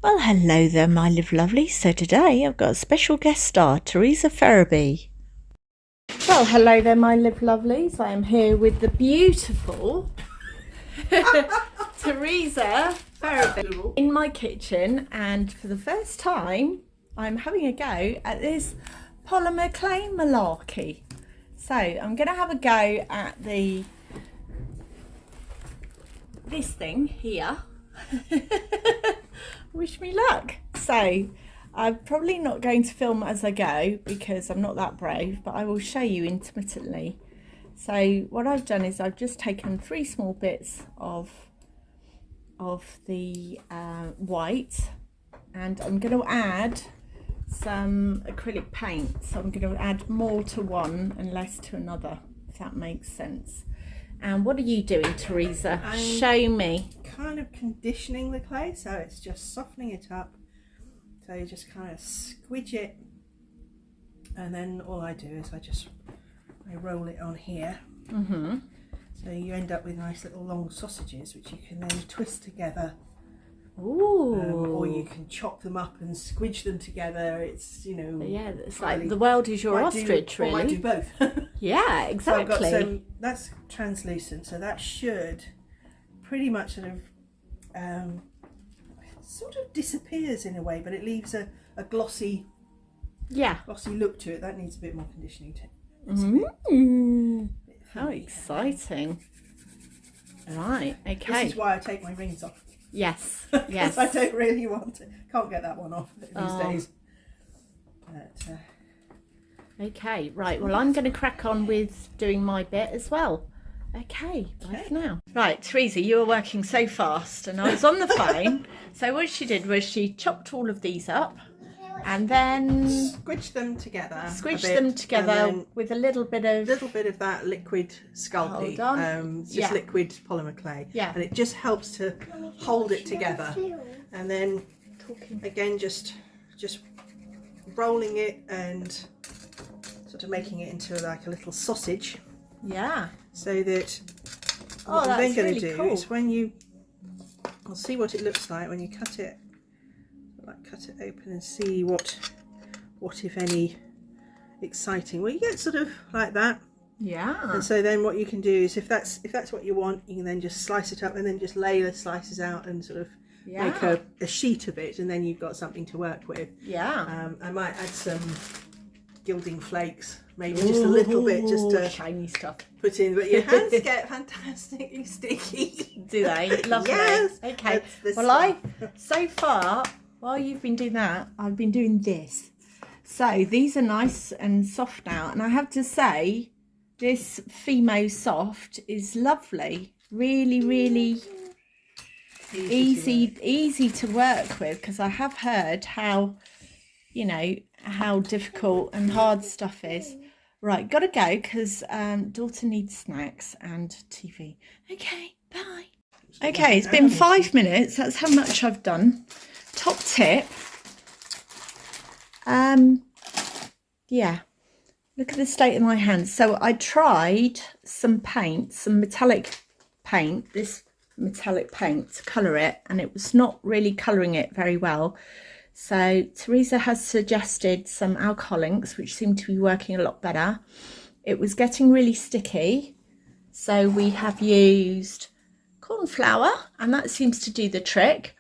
Well, hello there, my lovelies. So today I've got a special guest star, Theresa. Well, hello there, my lovelies. I am here with the beautiful Theresa in my kitchen, and for the first time I'm having a go at this polymer clay malarkey. So I'm going to have a go at this thing here. Wish me luck. So I'm probably not going to film as I go because I'm not that brave, but I will show you intermittently. So what I've done is I've just taken 3 small bits of the white, and I'm going to add some acrylic paint. So I'm going to add more to one and less to another, if that makes sense. And what are you doing, Theresa? Show me. Kind of conditioning the clay, so it's just softening it up. So you just kind of squidge it, and then all I do is I roll it on here. So you end up with nice little long sausages, which you can then twist together. Ooh. Or you can chop them up and squidge them together. It's, you know, yeah, it's like the world is your ostrich, really. Or I do both. Yeah, exactly. So I've got some, that's translucent, so that should pretty much sort of disappears in a way, but it leaves a glossy look to it. That needs a bit more conditioning too. How exciting. Right, okay. This is why I take my rings off. Yes, yes. I don't really want to. Can't get that one off these days. But, okay, right. Well, I'm going to crack on with doing my bit as well. Okay, bye for now. Right, Theresa, you were working so fast and I was on the phone. So what she did was she chopped all of these up and then squished them together. With a little bit of that liquid Sculpey. Just liquid polymer clay. Yeah. And it just helps to hold it together. And then again just rolling it and sort of making it into like a little sausage. Yeah. So that what you're then going to do is I'll see what it looks like when you cut it. Like cut it open and see what if any exciting. Well, you get sort of like that. Yeah. And so then what you can do is if that's what you want, you can then just slice it up and then just lay the slices out and sort of make a sheet of it, and then you've got something to work with. Yeah. I might add some gilding flakes, maybe just a little bit, just to shiny stuff put in, but your hands get fantastically sticky. Do they? Lovely. Yes. Okay. Well, so far while you've been doing that, I've been doing this. So these are nice and soft now, and I have to say this Fimo Soft is lovely. Really easy to work with, because I have heard how, you know, how difficult and hard stuff is. Right, gotta go because daughter needs snacks and TV. Okay, bye. Okay, it's been 5 minutes. That's how much I've done. Top tip. Yeah, look at the state of my hands. So I tried some paint, some metallic paint, this metallic paint, to colour it, and it was not really colouring it very well. So Theresa has suggested some alcohol inks, which seem to be working a lot better. It was getting really sticky, so we have used corn flour, and that seems to do the trick.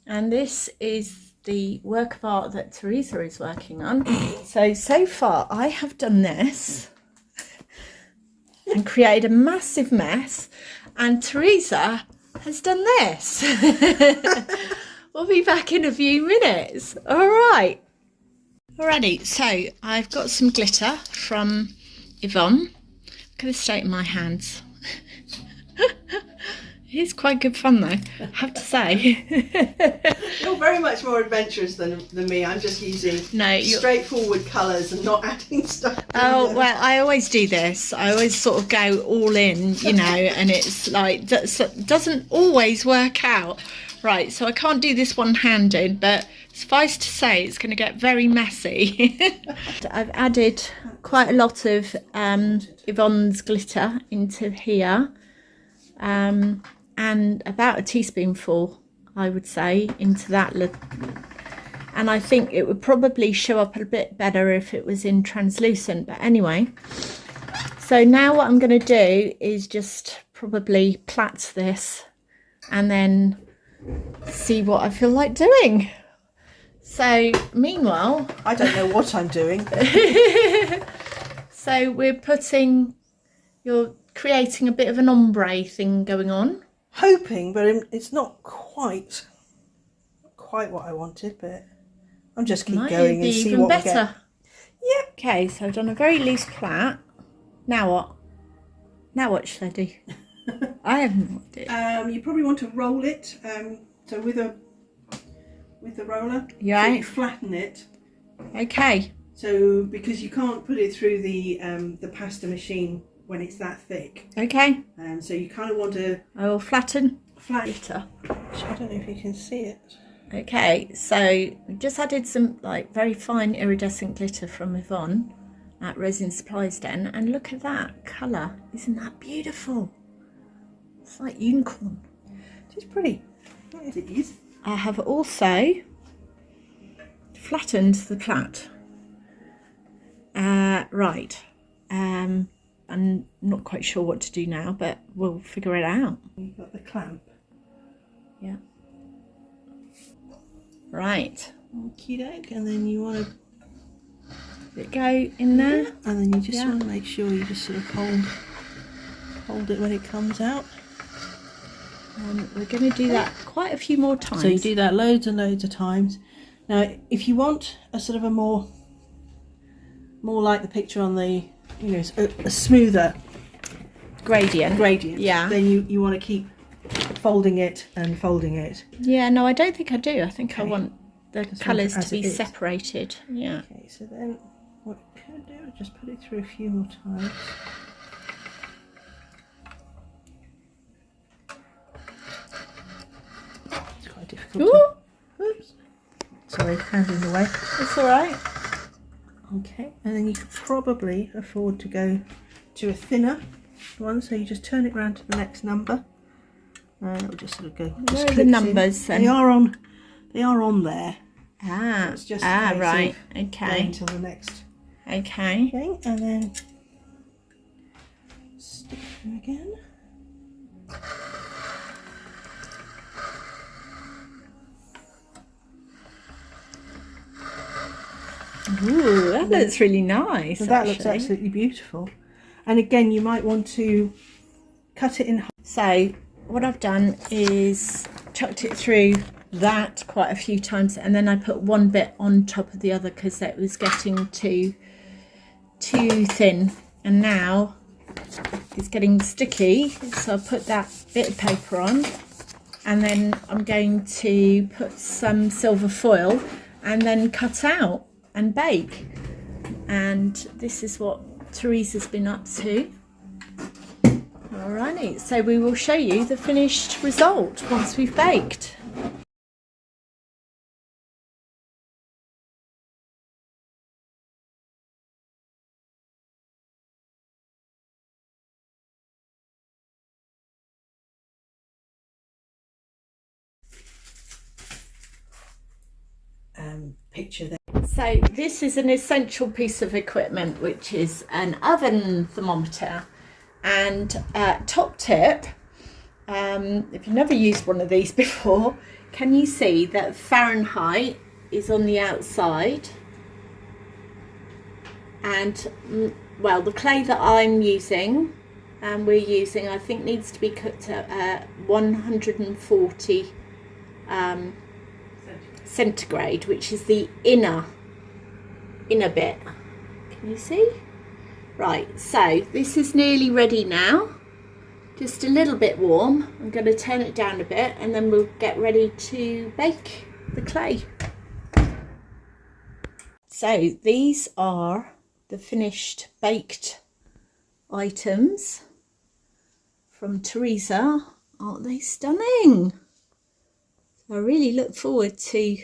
And this is the work of art that Theresa is working on. So far I have done this and created a massive mess, and Theresa has done this. We'll be back in a few minutes. All right. Alrighty, so I've got some glitter from Yvonne. Look at the state of my hands. It's quite good fun though, I have to say. You're very much more adventurous than me. I'm just using straightforward colours and not adding stuff. Oh, well, I always do this. I always sort of go all in, you know, and it's like, doesn't always work out. Right, so I can't do this one-handed, but suffice to say it's going to get very messy. I've added quite a lot of Yvonne's glitter into here, and about a teaspoonful I would say, into that look. And I think it would probably show up a bit better if it was in translucent. But anyway, so now what I'm going to do is just probably plait this and then see what I feel like doing. So meanwhile, I don't know what I'm doing. So you're creating a bit of an ombre thing going on. Hoping, but it's not quite what I wanted, but I'll just keep going and see what we get. Yeah. Okay, so I've done a very loose plait. Now what? Now what should I do? I have no idea. You probably want to roll it. So with the roller, Yeah. so you flatten it. Okay. So because you can't put it through the pasta machine when it's that thick. Okay. So you kind of want to. I will flatten. Glitter. I don't know if you can see it. Okay, so we just added some like very fine iridescent glitter from Yvonne at Resin Supplies Den, and look at that colour. Isn't that beautiful? It's like unicorn. It is pretty. It is. I have also flattened the plait. Right. I'm not quite sure what to do now, but we'll figure it out. You've got the clamp. Yeah. Right. Okie doke, and then you want to Let it go in there. and then you just want to make sure you just sort of hold it when it comes out. And we're going to do that quite a few more times. So you do that loads and loads of times. Now, if you want a sort of a more like the picture on the, you know, a smoother gradient. Yeah. Then you want to keep folding it and folding it. Yeah, no, I don't think I do. I think Okay. I want the Just colours want it to be as it is. separated. Yeah. Okay, so then what you can do is just put it through a few more times. It's quite difficult. Oops. Sorry, hand in the way. It's all right. Okay, and then you could probably afford to go to a thinner one, so you just turn it around to the next number. It'll just sort of go. Where are the numbers then? They are on there. Ah, So it's just a case right. of Okay. going to the next Okay. thing, and then stick them again. Ooh, that looks really nice. So that looks absolutely beautiful. And again, you might want to cut it in half. So what I've done is chucked it through that quite a few times, and then I put one bit on top of the other because it was getting too thin, and now it's getting sticky, so I put that bit of paper on, and then I'm going to put some silver foil and then cut out and bake. And this is what Theresa's been up to. Alrighty, so we will show you the finished result once we've baked. Picture there. So this is an essential piece of equipment, which is an oven thermometer. And top tip, if you've never used one of these before, can you see that Fahrenheit is on the outside? And well, the clay that I'm using and we're using, I think needs to be cooked at 140 centigrade, which is the inner bit. Can you see? Right, so this is nearly ready now, just a little bit warm. I'm going to turn it down a bit and then we'll get ready to bake the clay. So these are the finished baked items from Theresa. Aren't they stunning? I really look forward to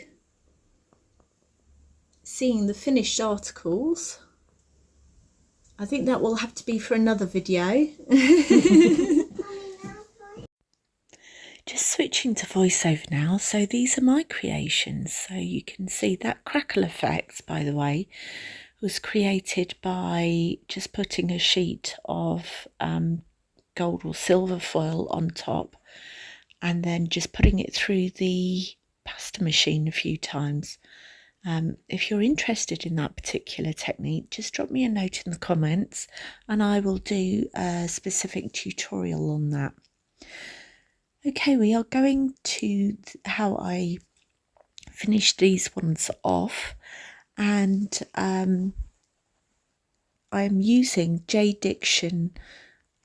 seeing the finished articles. I think that will have to be for another video. Just switching to voiceover now. So these are my creations. So you can see that crackle effect, by the way, was created by just putting a sheet of gold or silver foil on top and then just putting it through the pasta machine a few times. If you're interested in that particular technique, just drop me a note in the comments and I will do a specific tutorial on that. Okay, we are going to how I finished these ones off, and I'm using JDiction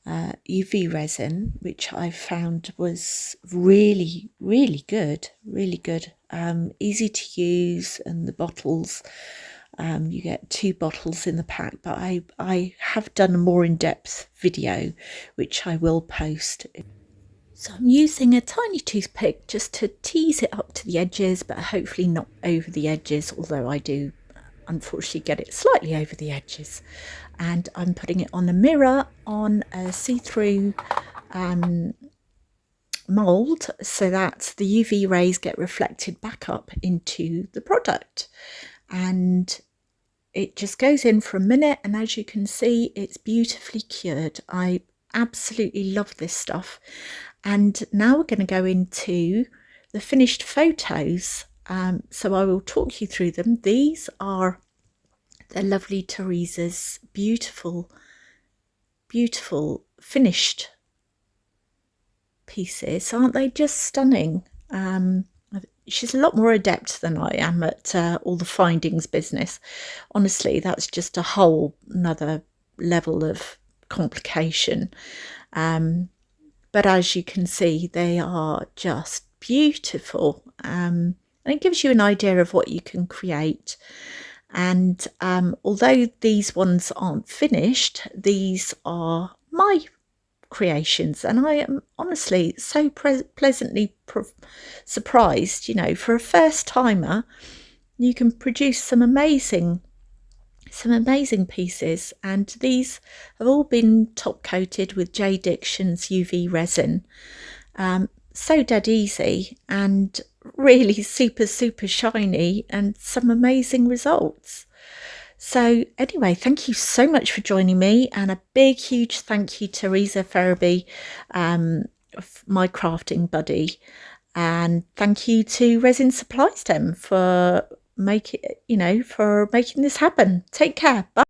UV Resin, which I found was really good, easy to use, and the bottles, you get 2 bottles in the pack, but I have done a more in-depth video which I will post. So I'm using a tiny toothpick just to tease it up to the edges, but hopefully not over the edges, although I do unfortunately get it slightly over the edges. And I'm putting it on a mirror on a see-through mould so that the UV rays get reflected back up into the product. And it just goes in for a minute, and as you can see, it's beautifully cured. I absolutely love this stuff. And now we're going to go into the finished photos. So I will talk you through them. These are the lovely Theresa's beautiful finished pieces. Aren't they just stunning? She's a lot more adept than I am at all the findings business. Honestly, that's just a whole another level of complication. But as you can see, they are just beautiful, and it gives you an idea of what you can create. And although these ones aren't finished, these are my creations, and I am honestly so pleasantly surprised. You know, for a first timer, you can produce some amazing pieces, and these have all been top coated with JDiction's UV resin. So dead easy and really super shiny, and some amazing results. So anyway, thank you so much for joining me, and a big huge thank you to Theresa Ferriby, my crafting buddy, and thank you to Resin Supply Stem for making this happen. Take care. Bye.